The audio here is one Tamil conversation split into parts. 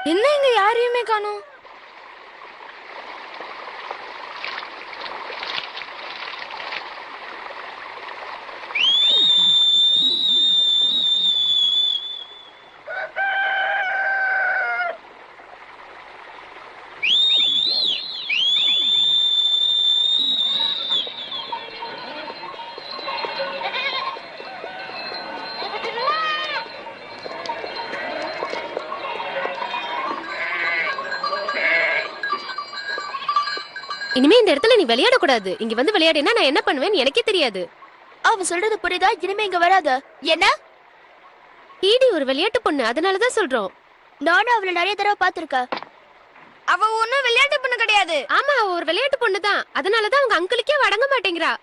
என்ன இங்க யாரையுமே காணோம்? இனிமே இந்த இடத்துல நீ விளையாட கூடாது. இங்க வந்து விளையாடினா நான் என்ன பண்ணுவேன்னு எனக்கே தெரியாது. அவ சொல்றது புரியுதா? இனிமே இங்க வராத. என்ன? ஈடி ஒரு விளையாட்டு பொண்ணு, அதனாலதான் சொல்றோம். நானும் அவளை நிறைய தடவை பாத்திருக்கேன். அவ ஒண்ணும் விளையாட்டு பொண்ணு கிடையாது. ஆமா, அவ ஒரு விளையாட்டு பொண்ணு தான். அதனாலதான் அவங்க அங்கிளுக்கே வடங்க மாட்டேங்கிறா.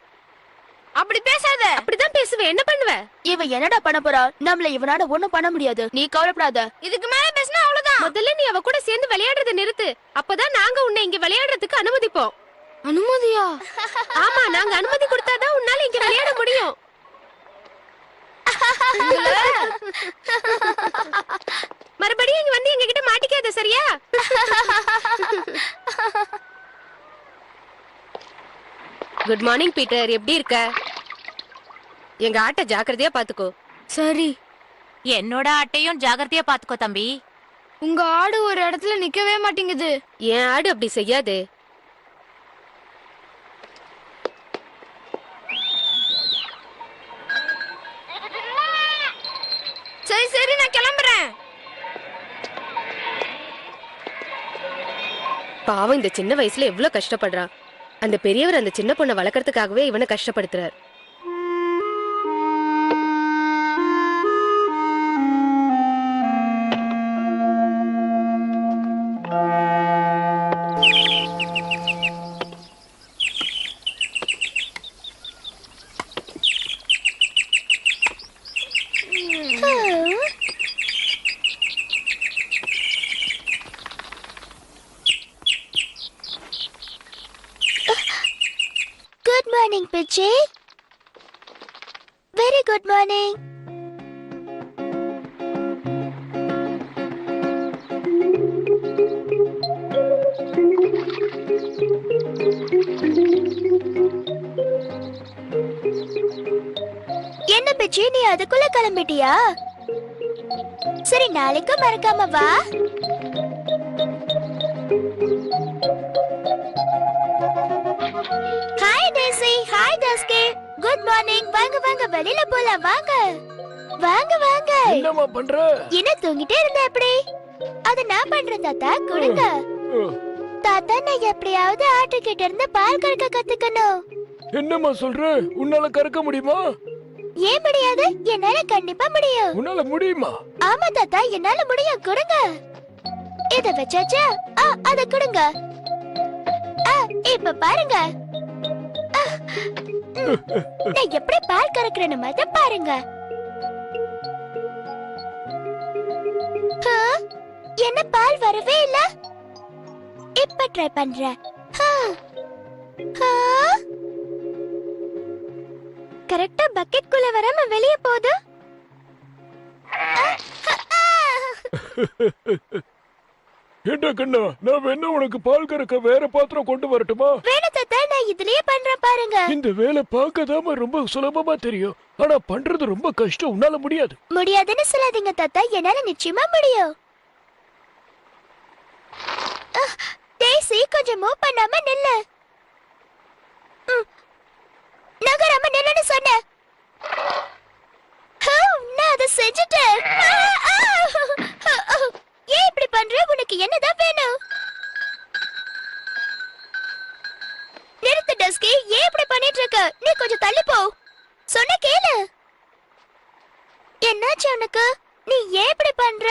அப்படி பேசாத. அப்படிதான் பேசுவேன். என்ன பண்ணுவ? இவ என்னடா பண்ண போறா? நம்மள இவனால ஒண்ணும் பண்ண முடியாது. நீ கவலைப்படாத. இதுக்கு மேல பேசினா அவ்வளவுதான். முதல்ல நீ அவ கூட சேர்ந்து விளையாடுறத நிறுத்து. அப்பதான் நாங்க உன்னை இங்க விளையாடுறதுக்கு அனுமதிப்போம். அனுமதியா? ஆமா, நாங்க அனுமதி கொடுத்தாதான் உன்னால இங்க விளையாட முடியும். மறுபடியும் இங்க வந்து எங்க கிட்ட மாட்டிக்காத, சரியா? குட் மார்னிங் பீட்டர், எப்படி இருக்க? எங்க ஆட்டை ஜாக்கிரதையா பாத்துக்கோ. சரி. என்னோட ஆட்டையும் ஜாகிரதையா பாத்துக்கோ தம்பி. உங்க ஆடு ஒரு இடத்துல நிக்கவே மாட்டேங்குது. என் ஆடு அப்படி செய்யாதே. சரி சரி, நான் கிளம்புறேன். பாவம், இந்த சின்ன வயசுல எவ்வளவு கஷ்டப்படுறான். அந்த பெரியவர் அந்த சின்ன பொண்ணை வளர்க்கறதுக்காகவே இவனை கஷ்டப்படுத்துறார். Good morning, Pichi. Very good morning. என்ன பிச்சி, நீ அதுக்குள்ள கிளம்பிட்டியா? சரி, நாளைக்கு மறக்காம வா. Hi daisy, hi dusky. Good morning. வாங்க வாங்க, வெளியில போலாம். வாங்க வாங்க வாங்க. என்னம்மா பண்ற? என்ன தூங்கிட்டே இருந்த? எப்படி? அத நான் பண்றேன் தாத்தா, கொடுங்க. தாத்தா, நான் எப்படியாவது ஆட்டுக்கிட்ட இருந்து பால் கறக்க கத்துக்கணும். என்னம்மா சொல்ற? உன்னால கறக்க முடியுமா? ஏன் முடியாது? என்னால கண்டிப்பா முடியும். உன்னால முடியுமா? ஆமா தாத்தா, என்னால முடியும். கொடுங்க. இத வச்சாச்சா? அத கொடுங்க. இப்ப பாருங்க. நான் எப்படி பால் கறக்குறேன்னு மட்டும் பாருங்க. என்ன பால் வரவே இல்ல? இப்ப ட்ரை பண்றேன். கரெக்டா பக்கெட் குள்ள வராம வெளியே போகுது. என்ன கண்ணா, நான் வேணா உனக்கு பால் கறக்க வேற பாத்திரம் கொண்டு வரட்டுமா? வேணா தாத்தா, நான் இதுலயே பண்றேன் பாருங்க. இந்த வேலை பார்க்கதாம ரொம்ப சுலபமா தெரியும், ஆனா பண்றது ரொம்ப கஷ்டம். உன்னால முடியாது. முடியாதுன்னு சொல்லாதீங்க தாத்தா, என்னால நிச்சயமா முடியும். டேசி, கொஞ்சம் மூவ் பண்ணாம நில்லு. நகராம நில்லுன்னு சொன்னேன். நான் அதை செஞ்சுட்டேன். ஏன் இப்படி பண்ற? உனக்கு என்னதான் வேணும்? நிறுத்து டஸ்கி, ஏன் இப்படி பண்ணிட்டு இருக்க? நீ கொஞ்சம் தள்ளி போ. சொன்ன கேளு. என்னாச்சு உனக்கு? நீ ஏன் இப்படி பண்ற?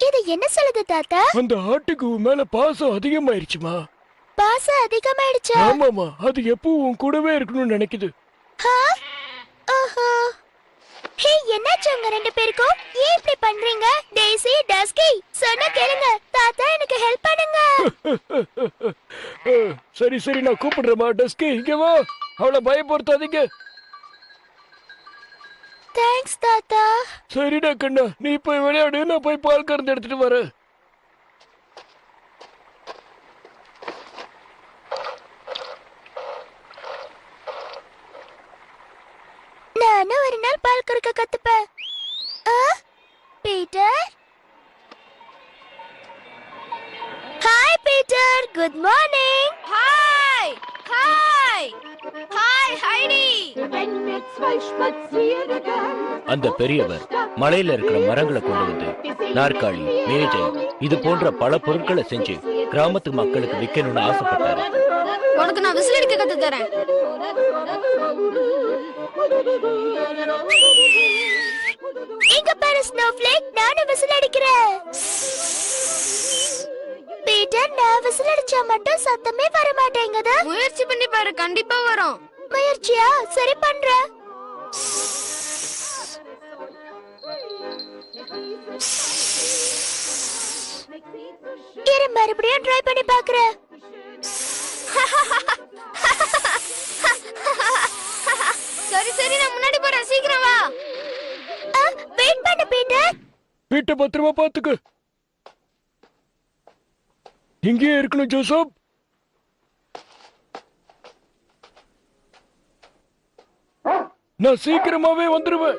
இது என்ன சொல்லுது தாத்தா? அந்த ஆட்டுக்கு உன் மேல பாசம் அதிகமாயிருச்சுமா. பாசம் அதிகமாயிடுச்சா? ஆமாமா, அது எப்பவும் உன் கூடவே இருக்கணும்னு நினைக்குது. ஹே, என்னாச்சு உங்க ரெண்டு பேருக்கும்? ஏன் இப்படி பண்றீங்க? டேசி, டஸ்கி, சொன்ன கேளுங்க. தாத்தா, எனக்கு ஹெல்ப் பண்ணுங்க. சரி சரி, நான் கூப்பிடுறேமா. டஸ்கி, இங்க வா. அவளை பயப்படுத்தாதீங்க. தேங்க்ஸ் தாத்தா. சரிடா கண்ணா, நீ போய் விளையாடு, நான் போய் பால் கறந்து எடுத்துட்டு வரேன். நானும் ஒரு நாள் பால் கறக்க கத்துப்பேன். Peter. Hi Peter, good morning. Hi hi hi Heidi. அந்த பெரியவர் மலையில இருக்கிற மரங்களை கொண்டு வந்து நாற்காலி, மேஜை இது போன்ற பல பொருட்களை செஞ்சு கிராமத்து மக்களுக்கு விற்கணும்னு ஆசைப்பட்டாரு. உனக்கு நான் விசில் அடிக்க கத்து தரேன். இங்க பாரு ஸ்னோஃப்ளேக், நானும் விசில் அடிக்கிறேன். பீட்டர், நான் விசில் அடிச்சா மட்டும் சத்தமே வர மாட்டேங்குது. முயற்சி பண்ணி பாரு, கண்டிப்பா வரும். முயற்சியா? சரி பண்றேன். இரு, மறுபடியும் ட்ரை பண்ணி பாக்குறேன். சரி சரி, நான் முன்னாடி போறேன், சீக்கிரம் வா. வெயிட் பண்ணு பீட்டர். வீட்டை பத்திரமா பாத்துக்க. இங்கேயே இருக்கணும் ஜோசப். நான் சீக்கிரமாவே வந்துருவேன்.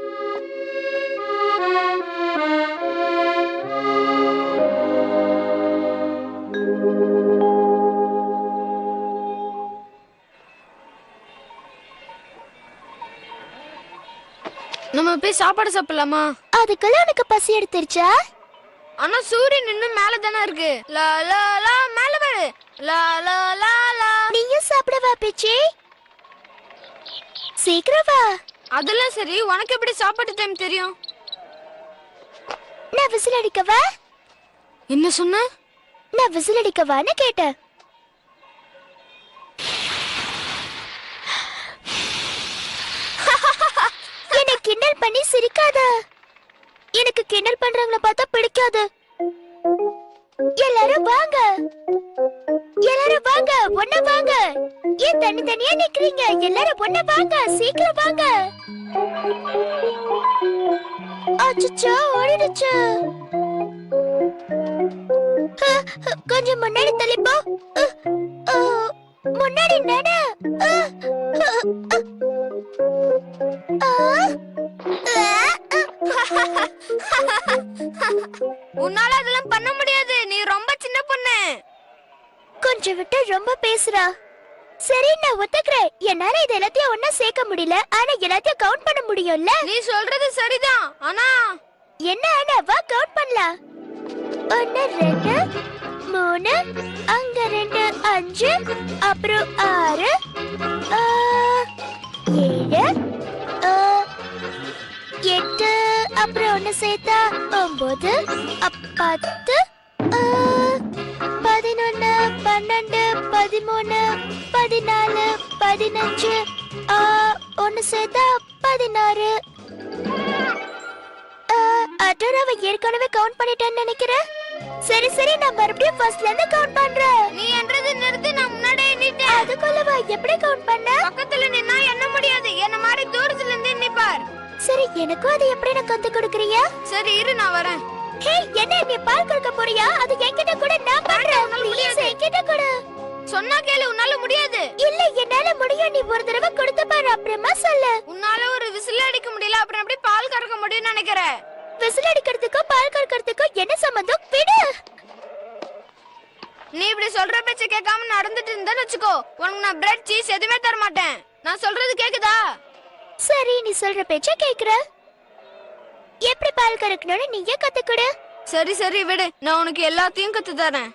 நம்ம போய் சாப்பாடு சாப்பிடலாமா? அதுக்குள்ள உனக்கு பசி எடுத்துருச்சா? ஆனா சூரியன் இன்னும் மேல தானே இருக்கு. லா லா லா, மேல பாரு. லா லா லா லா. நீயும் சாப்பிடவா பிச்சி? சீக்கிரம் வா. அதெல்லாம் சரி, உனக்கு எப்படி சாப்பாட்டு டைம் தெரியும்? நான் விசில் அடிக்கவா? என்ன சொன்ன? நான் விசில் அடிக்கவான்னு கேட்டேன். என்னை கிண்டல் பண்ணி சிரிக்காத. எனக்கு கிண்டல் பண்றவங்கள பார்த்தா பிடிக்காது. எல்லாரும் வாங்க, எல்லாரும் வாங்க, ஒண்ணா வாங்க. ஏன் தனித்தனியா நிக்கிறீங்க? எல்லாரும் ஒண்ணா வாங்க, சீக்கிரம் வாங்க. அச்சச்சோ, ஓடிடுச்சு. கொஞ்சம் முன்னாடி தள்ளி போ. முன்னாடி நட. உன்னால அதெல்லாம் பண்ண முடியாது, நீ ரொம்ப சின்ன பொண்ணு. கொஞ்சம் விட்டு ரொம்ப பேசுறா. சரி, நான் ஒத்துக்கிறேன். என்னால இது எல்லாத்தையும் ஒண்ணா சேர்க்க முடியல, ஆனா எல்லாத்தையும் கவுண்ட் பண்ண முடியும்ல. நீ சொல்றது சரிதான், ஆனா என்ன ஆனா? வா கவுண்ட் பண்ணலாம். 1 2 3, அங்க 2 5, அப்புறம் 6 7 8, அப்புறம் 1 சேர்த்தா 9 10 11 12 13 14 15 1 சேர்த்தா 16. அட்டோராவை ஏற்கனவே கவுண்ட் பண்ணிட்டேன்னு நினைக்கிறேன். சரி சரி, நான் மறுபடியும் ஃபர்ஸ்ட்ல இருந்து கவுண்ட் பண்றேன். நீ என்றது நிறுத்து, நான் முன்னாடியே எண்ணிட்டேன். அதுக்குள்ளவா எப்படி கவுண்ட் பண்ண? பக்கத்துல நின்னா எண்ண முடியாது, என்ன மாதிரி தூரத்துல இருந்து எண்ணிப்பார். சரி, எனக்கும் அதை எப்படி நான் கத்து கொடுக்கறியா? சரி இரு, நான் வரேன். ஹே, என்ன நீ பால் கொடுக்க போறியா? அது என்கிட்ட கூட, நான் பண்றேன். ப்ளீஸ் என்கிட்ட கூட. சொன்னா கேளு, உன்னால முடியாது. இல்ல, என்னால முடியும். நீ ஒரு தடவை கொடுத்து பாரு, அப்புறமா சொல்லு. உன்னால ஒரு விசில் அடிக்க முடியல, அப்புறம் எப்படி பால் கறக்க முடியும்னு நினைக்கிறேன்? விசில் அடிக்கிறதுக்கும் பால் கறக்கிறதுக்கும் என்ன சம்பந்தம்? விடு. நீ இப்படி சொல்ற பேச்ச கேட்காம நடந்துட்டு இருந்தான்னு வச்சுக்கோ, உனக்கு நான் பிரெட் சீஸ் எதுவுமே தர மாட்டேன். நான் சொல்றது கேக்குதா? சரி, நீ சொல்ற பேச்ச கேக்குற. எப்படி பால் கறக்கணும்னு நீயே கத்துக்கொடு. சரி சரி விடு, நான் உனக்கு எல்லாத்தையும் கத்து தரேன்.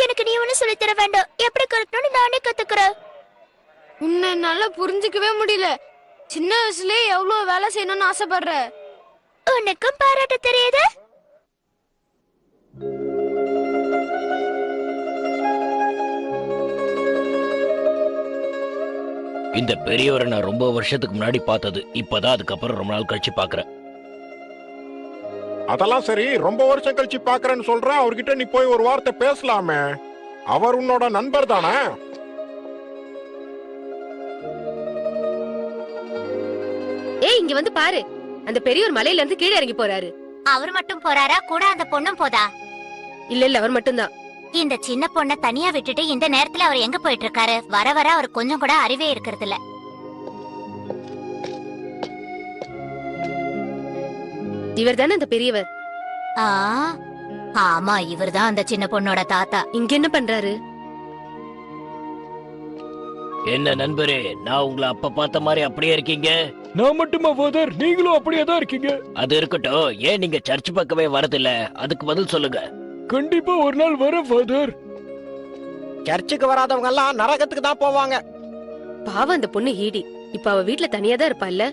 எனக்கு நீ ஒண்ணு சொல்லி தர வேண்டாம். எப்படி கறக்கணும்னு நானே கத்துக்கிறேன். உன்னை என்னால புரிஞ்சுக்கவே முடியல. சின்ன வயசுலயே எவ்வளவு வேலை செய்யணும்னு ஆசைப்படுற. உனக்கும் பாராட்ட தெரியுது. இந்த பெரியவரை நான் ரொம்ப வருஷத்துக்கு முன்னாடி பார்த்தது. இப்பதான் அதுக்கப்புறம் ரொம்ப நாள் கழிச்சு பாக்குறேன். அதெல்லாம் சரி, ரொம்ப வருஷம் கழிச்சு பாக்குறேன்னு சொல்ற. அவர்கிட்ட நீ போய் ஒரு வார்த்தை பேசலாமே. அவர் உன்னோட நண்பர் தானே? இங்க வந்து பாரு, அந்த பெரியவர் மலையில இருந்து கீழே இறங்கி போறாரு. அவர் மட்டும் போறாரா, கூட அந்த பொண்ணும் போதா? இல்ல அவர் மட்டும்தான். இந்த சின்ன பொண்ண தனியா விட்டுட்டு இந்த நேரத்துல அவர் எங்க போயிட்டு இருக்காரு? வர வர அவர் கொஞ்சம் கூட அறிவே இருக்கிறது இல்ல. இவர் தானே அந்த பெரியவர்? ஆமா, இவர்தான் அந்த சின்ன பொண்ணோட தாத்தா. இங்க என்ன பண்றாரு? என்ன நண்பரே, நான் உங்களை அப்ப பார்த்த மாதிரி அப்படியே இருக்கீங்க? நான் மட்டுமா ஃபாதர், நீங்களும் அப்படியே தான் இருக்கீங்க. அது இருக்கட்டும், ஏன் நீங்க சர்ச் பக்கமே வரதில்ல? அதுக்கு பதில் சொல்லுங்க. கண்டிப்பா ஒரு நாள் வர ஃபாதர். சர்ச்சுக்கு வராதவங்க எல்லாம் நரகத்துக்கு தான் போவாங்க. பாவம் அந்த பொண்ணு ஈடி, இப்ப அவ வீட்டுல தனியா தான் இருப்பாள்ல.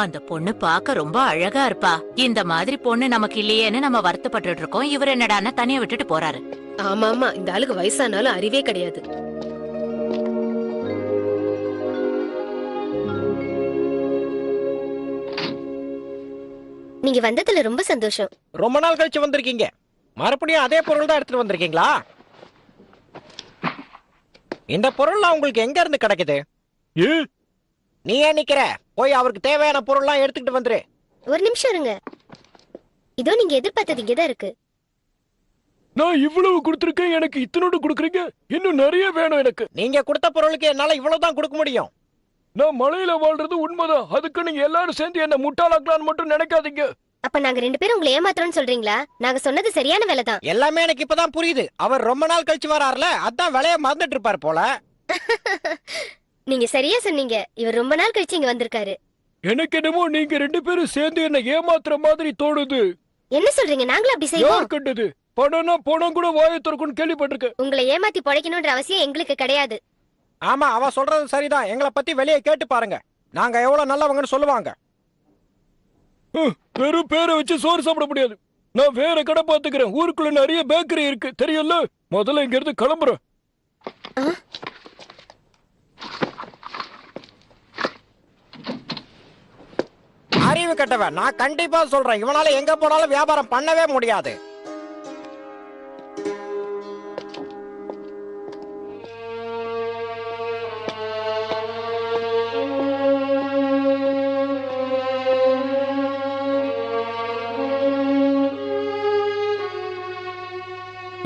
அந்த பொண்ணு பாக்க ரொம்ப அழகா இருப்பா. இந்த மாதிரி பொண்ணு நமக்கு இல்லையேன்னு நம்ம வருத்தப்பட்டு இருக்கோம். இவர் என்னடான்னா தனியா விட்டுட்டு போறாரு. ஆமா ஆமா, இந்த ஆளுக்கு வயசானாலும் அறிவே கிடையாது. நீங்க வந்ததுல ரொம்ப சந்தோஷம். ரொம்ப நாள் கழிச்சு வந்திருக்கீங்க. மறுபடியும் அதே பொருள் தான் எடுத்துட்டு வந்திருக்கீங்களா? இந்த பொருள்லாம் உங்களுக்கு எங்க இருந்து கிடைக்குது? நீ ஏன் நிக்கிற? போய் அவருக்கு தேவையான பொருள்லாம் எடுத்துக்கிட்டு வந்துரு. ஒரு நிமிஷம் இருங்க. இதோ நீங்க எதிர்பார்த்தது இங்கதான் இருக்கு. நான் இவ்வளவு கொடுத்திருக்கேன், எனக்கு இத்தனோடு கொடுக்குறீங்க? இன்னும் நிறைய வேணும் எனக்கு. நீங்க கொடுத்த பொருளுக்கு என்னால இவ்வளவுதான் கொடுக்க முடியும். நான் மலையில வாழ்றது உண்மைதான். அதுக்கு நீங்க எல்லாரும் சேர்ந்து என்ன முட்டாளாக்கலான்னு மட்டும் நினைக்காதீங்க. அப்ப நாங்க 2 பேரும் உங்களை ஏமாத்துறோம்னு சொல்றீங்களா? நாங்க சொன்னது சரியான வேலை தான். எல்லாமே எனக்கு இப்பதான் புரியுது. அவர் ரொம்ப நாள் கழிச்சு வராருல, அதான் விலைய மறந்துட்டு இருப்பாரு போல. நீங்க சரியா சொன்னீங்க. இவர் ரொம்ப நாள் கழிச்சு இங்க வந்திருக்காரு. எனக்கு என்னமோ நீங்க 2 பேரும் சேர்ந்து என்ன ஏமாத்துற மாதிரி தோணுது. என்ன சொல்றீங்க? நாங்களும் அப்படி செய்வோம். யார் கண்டது? பணம்னா பணம் கூட வாயை திறக்கும்னு கேள்விப்பட்டிருக்கேன். உங்களை ஏமாத்தி பொழைக்கணும்ன்ற அவசியம் எங்களுக்கு கிடையாது. ஆமா, அவ சொல்றது சரிதான். எங்களை பத்தி வெளியே கேட்டு பாருங்க. நாங்க எவ்வளவு நல்லவங்கன்னு சொல்லுவாங்க. வெறும் பேரை வச்சு சோறு சாப்பிட முடியாது. நான் வேற கடை பாத்துக்கிறேன். ஊருக்குள்ள நிறைய பேக்கரி இருக்கு, தெரியல. முதல்ல இங்க இருந்து கிளம்புறேன். அறிவு கட்டவன். நான் கண்டிப்பா சொல்றேன், இவனால எங்க போனாலும் வியாபாரம் பண்ணவே முடியாது.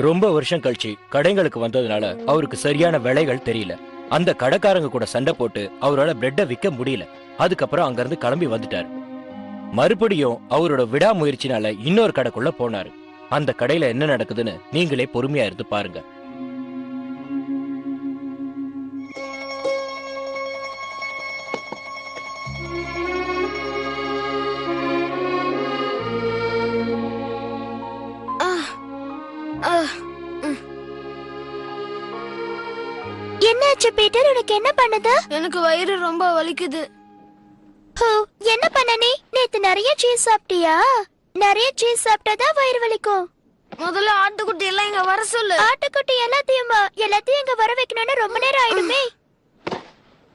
ரொம்ப வருஷம் கழிச்சு கடைங்களுக்கு வந்ததுனால அவருக்கு சரியான விலைகள் தெரியல. அந்த கடைக்காரங்க கூட சண்டை போட்டு அவரால் பிரெட்டை விற்க முடியல. அதுக்கப்புறம் அங்கிருந்து கிளம்பி வந்துட்டாரு. மறுபடியும் அவரோட விடாமுயற்சினால இன்னொரு கடைக்குள்ள போனாரு. அந்த கடையில என்ன நடக்குதுன்னு நீங்களே பொறுமையா இருந்து பாருங்க. என்னாச்சு பீட்டர்? உனக்கு என்ன பண்ணுது? எனக்கு வயிறு ரொம்ப வலிக்குது. என்ன பண்ண நீ? நேத்து நிறைய சீஸ் சாப்பிட்டியா? நிறைய சீஸ் சாப்பிட்டாதான் வயிறு வலிக்கும். முதல்ல ஆட்டுக்குட்டி எல்லாம் இங்க வர சொல்லு. ஆட்டுக்குட்டி எல்லாத்தையும் இங்க வர வைக்கணும்னு ரொம்ப நேரம் ஆயிடுமே.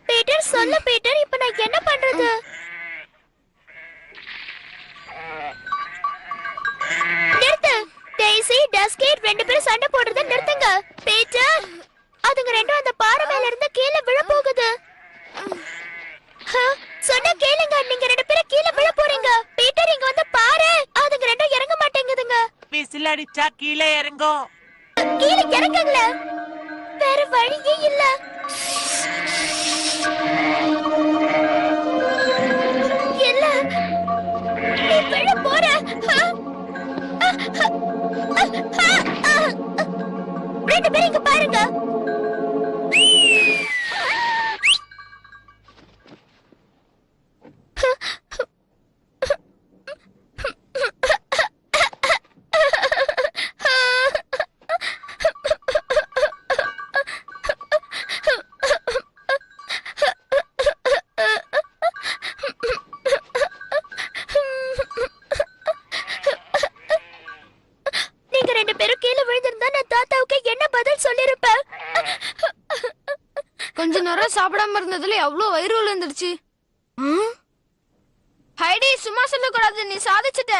பீட்டர் சொல்லு பீட்டர், இப்ப நான் என்ன பண்றது? நிறுத்து. டெய்சி, டஸ்கி 2 பேரும் சண்டை போடுறத நிறுத்துங்க. பீட்டர், அதுங்க ரெண்டும் அந்த பாறை மேல இருந்து கீழே விழ போகுது. சொன்ன கேளுங்க, நீங்க 2 பேரும் கீழே விழ போறீங்க. பீட்டர், இங்க வந்து பாரு. அதுங்க ரெண்டும் இறங்க மாட்டேங்குதுங்க. விசில் அடிச்சா கீழே இறங்கும். கீழே இறங்குங்கள, வேற வழியே இல்ல. இல்ல, நீ விழ போற. 2 பேரும் இங்க பாருங்க. நீங்க 2 பேரும் கீழே விழுந்திருந்தா நான் தாத்தாவுக்கு என்ன பதில் சொல்லிருப்பேன்? கொஞ்ச நேரம் சாப்பிடாம இருந்ததுல எவ்வளவு வயிறு விழுந்துருச்சு. ஹைடி, சும்மா சொல்லக்கூடாது. நீ சாதிச்சுட்ட.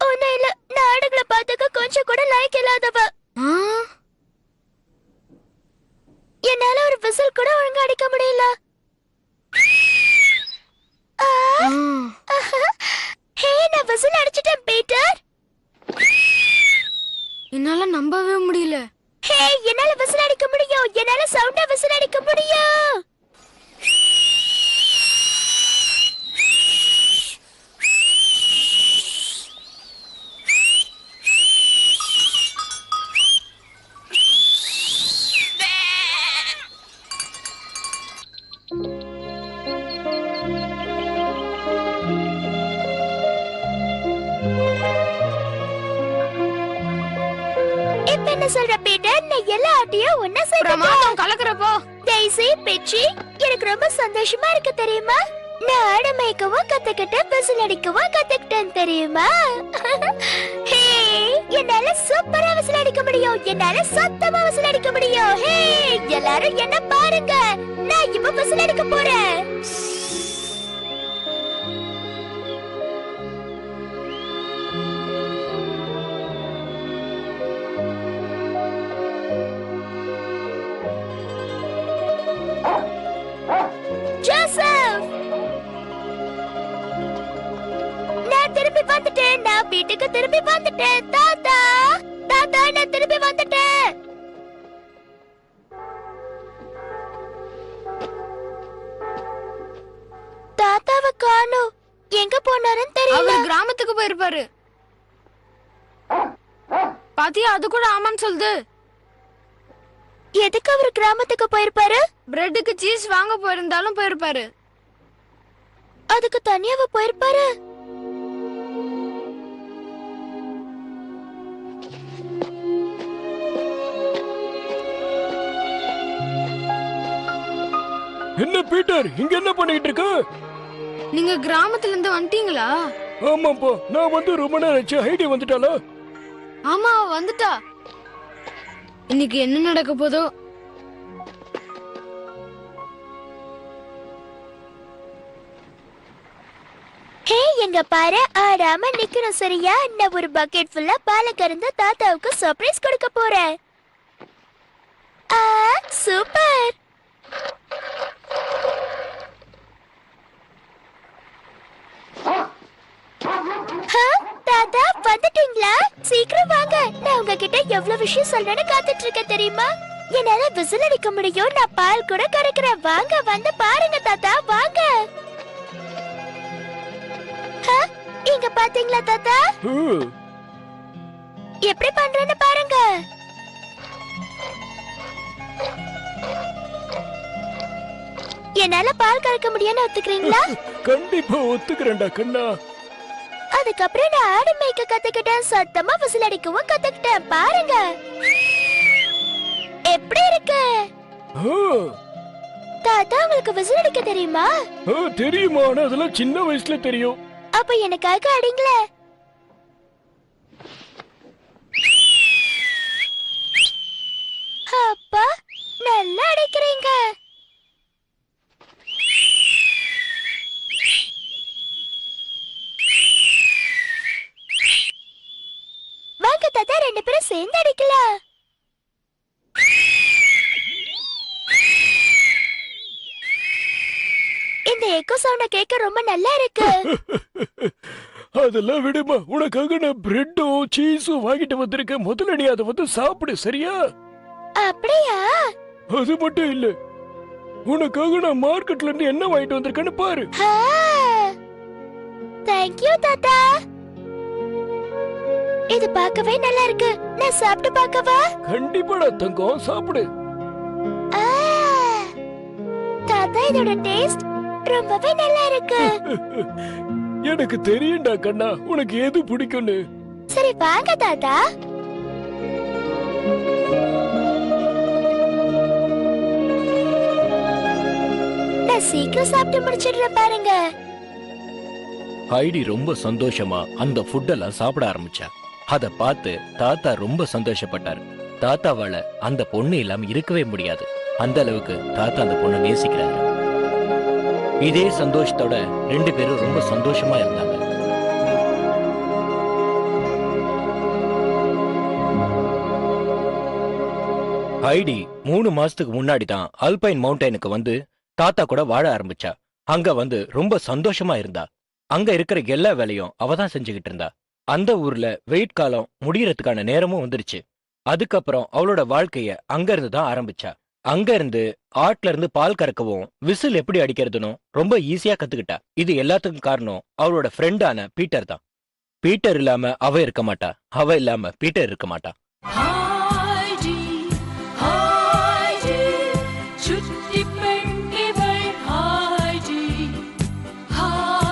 ஒன்னும் இல்ல, நான் ஆடுகளை பார்த்துக்க கொஞ்சம் கூட லாய்க்கு இல்லாதவ. என்னால ஒரு விசில் கூட ஒழுங்கா அடிக்க முடியல. ஹே, நான் விசில் அடிச்சிட்டேன் பீட்டர். என்னால நம்பவே முடியல. ஹே, என்னால விசில் அடிக்க முடியும். என்னால சவுண்டா விசில் அடிக்க முடியும். இப்ப என்ன சொல்ற பீட்டர்? நான் எல்லா ஆட்டையும் ஒன்னா சேர்த்துட்டேன். கலக்குறப்போ டெய்ஸி, பிச்சி, எனக்கு ரொம்ப சந்தோஷமா இருக்கு தெரியுமா? நான் ஆட மேய்க்கவும் கத்துக்கிட்டேன், விசில் அடிக்கவும் கத்துக்கிட்டேன் தெரியுமா? ஹே, என்னால சூப்பரா விசில் அடிக்க முடியும். என்னால சத்தமா விசில் அடிக்க முடியும். ஹே, எல்லாரும் என்ன பாருங்க, நான் இப்ப விசில் அடிக்க போறேன். ஜோசப், நான் திரும்பி வந்துட்டேன். நான் வீட்டுக்கு திரும்பி வந்துட்டேன். தாத்தா, தாத்தா, நான் திரும்பி வந்துட்டேன். தாத்தாவை காணோம். எங்க போனாருன்னு தெரியல. அவர் கிராமத்துக்கு போயிருப்பாரு. பாத்தியா, அது கூட ஆமான்னு சொல்லுது. எதுக்கு அவர் கிராமத்துக்கு போயிருப்பாரு? பிரெட்டுக்கு சீஸ் வாங்க போயிருந்தாலும் போயிருப்பாரு. அதுக்கு தனியாவ போயிருப்பாரு? என்ன பீட்டர், இங்க என்ன பண்ணிட்டு இருக்க? நீங்க கிராமத்துல இருந்து வந்துட்டீங்களா? ஆமாப்பா, நான் வந்து ரொம்ப நேரம் ஆச்சு. ஹைடி வந்துட்டாளா? ஆமா, வந்துட்டா. இன்னைக்கு என்ன நடக்க போதோ. ஹே, எங்க பாரு, ஆடாம நிக்கணும் சரியா? நான் ஒரு பக்கெட் ஃபுல்லா பாலை கறந்து தாத்தாவுக்கு சர்ப்ரைஸ் கொடுக்க போறேன். சூப்பர். தாத்தா, வந்துட்டீங்களா? சீக்கிரம் வாங்க. நான் உங்ககிட்ட எவ்வளவு விஷயம் சொல்லணும்னு காத்துட்டு இருக்கேன் தெரியுமா? என்னால விசில் அடிக்க முடியும். நான் பால் கூட கறக்கிறேன். வாங்க, வந்து பாருங்க தாத்தா, வாங்க. இங்க பாத்தீங்களா தாத்தா? எப்படி பண்றேன்னு பாருங்க. என்னால பால் கறக்க முடியும்னு ஒத்துக்கிறீங்களா? கண்டிப்பா ஒத்துக்கிறேன்டா கண்ணா. அதுக்கப்புறம் நான் ஆடு மேய்க்க கத்துக்கிட்டேன். சத்தமா விசில் அடிக்கவும் கத்துக்கிட்டேன். பாருங்க எப்படி இருக்கு. தாத்தா, உங்களுக்கு விசில் அடிக்க தெரியுமா? தெரியுமா? ஆனா அதெல்லாம் சின்ன வயசுல தெரியும். அப்ப எனக்காக அடிங்களே. அப்பா, நல்லா அடிக்கிறீங்க. வாங்க தாத்தா, ரெண்டு பேரும் சேர்ந்து அடிக்கலாம். இந்த எக்கோ சவுண்ட கேட்க ரொம்ப நல்லா இருக்கு. அதெல்லாம் விடுமா, உனக்காக நான் பிரெட்டும் சீஸும் வாங்கிட்டு வந்திருக்கேன். முதல்ல நீ அதை வந்து சாப்பிடு, சரியா? அப்படியா? அது மட்டும் இல்ல, உனக்காக நான் மார்க்கெட்ல இருந்து என்ன வாங்கிட்டு வந்திருக்கேன்னு பாரு. தேங்க்யூ தாத்தா. இது பார்க்கவே நல்லா இருக்கு. நான் சாப்பிட்டு பார்க்கவா? கண்டிப்பாடா தங்கம், சாப்பிடு. தாத்தா, இதோட டேஸ்ட் ரொம்பவே நல்லா இருக்கு. எனக்கு தெரியும்டா கண்ணா, உனக்கு எது பிடிக்கும்னு. சரி வாங்க தாத்தா. நான் சீக்கிரம் சாப்பிட்டு முடிச்சிடுறேன் பாருங்க. ஹைடி ரொம்ப சந்தோஷமா அந்த ஃபுட்டெல்லாம் சாப்பிட ஆரம்பிச்சா. அத பார்த்து தாத்தா ரொம்ப சந்தோஷப்பட்டாரு. தாத்தாவால அந்த பொண்ணு இல்லாம இருக்கவே முடியாது. அந்த அளவுக்கு தாத்தா அந்த பொண்ணை நேசிக்கிறாரு. இதே சந்தோஷத்தோட ரெண்டு பேரும் ரொம்ப சந்தோஷமா இருந்தாங்க. ஹைடி 3 மாசத்துக்கு முன்னாடி தான் அல்பைன் மவுண்டனுக்கு வந்து தாத்தா கூட வாழ ஆரம்பிச்சா. அங்க வந்து ரொம்ப சந்தோஷமா இருந்தா. அங்க இருக்கிற எல்லா வேலையும் அவ தான் செஞ்சுக்கிட்டு இருந்தா. அந்த ஊர்ல வெயிட் காலம் முடியறதுக்கான நேரமும் வந்துருச்சு. அதுக்கப்புறம் அவளோட வாழ்க்கைய அங்க இருந்து தான் ஆரம்பிச்சா. அங்க இருந்து ஆட்ல இருந்து பால் கறக்கவும் விசில் எப்படி அடிக்கிறதுன்னு ரொம்ப ஈஸியா கத்துக்கிட்டா. இது எல்லாத்துக்கும் காரணம் அவளோட ஃப்ரெண்டான பீட்டர் தான். பீட்டர் இல்லாம அவ இருக்க மாட்டா, அவ இல்லாம பீட்டர் இருக்க மாட்டா. Heidi, Heidi, சுத்தி